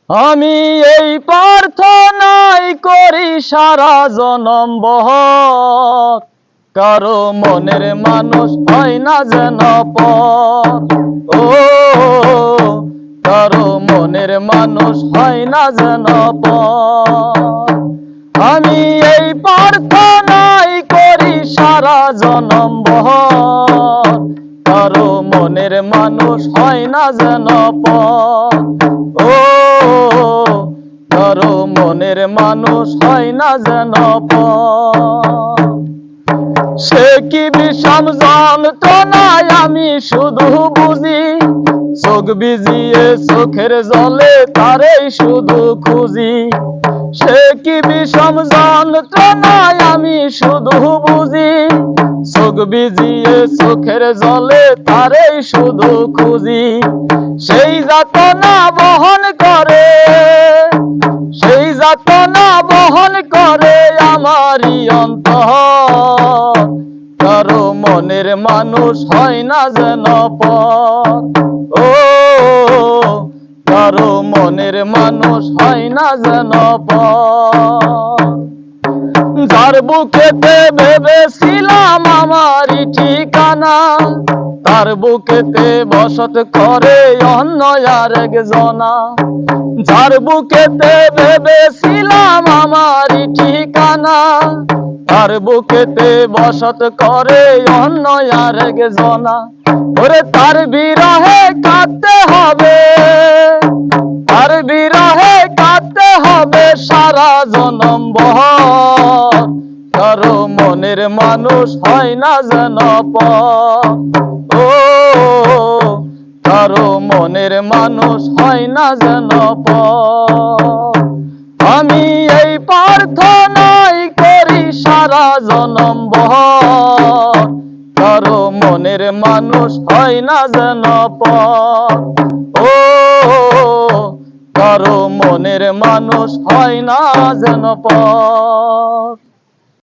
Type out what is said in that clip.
আমি এই প্রার্থনাই করি সারা জনম বহর, কারো মনের মানুষ হয় না যেন পর। ও কারো মনের মানুষ হয় না যেন পর। আমি এই প্রার্থনাই করি সারা জনম বহর, কারো মনের মানুষ হয় না যেন পর। ও কারো মনের মানুষ হয় না যেন পর। সে কি বিষম যন্ত্রণায় আমি শুধু বুঝি, চোখ ভিজিয়ে চোখের জলে তারেই শুধু খুঁজি। সে কি বিষম যন্ত্রণায় আমি শুধু বুঝি, চোখ ভিজিয়ে চোখের জলে তারেই শুধু খুঁজি। সেই যাতনা বহন করে, সেই যাতনা বহন করে আমারই অন্তর, কারো মনের মানুষ হয় না যেন পর। ও কারো মনের মানুষ হয় না যেন পর। যার বুকেতে ভেবেছিলাম আমারই ঠিকানা, তার বুকেতে বসত করে অন্য আরেক জনা। যার বুকেতে ভেবেছিলাম আমারই ঠিকানা, তার বুকেতে বসত করে অন্য আরেক জনা। ওরে তার বিরহে কাঁদতে হবে, তার বিরহে কাঁদতে হবে সারা জনম বহর, কারো মনের মানুষ হয় না যেন পর। ও কারো মনের মানুষ হয় না যেন পর। আমি এই প্রার্থনাই করি সারা জনম বহর, কারো মনের মানুষ হয় না যেন পর। ও কারো মনের মানুষ হয় না যেন পর।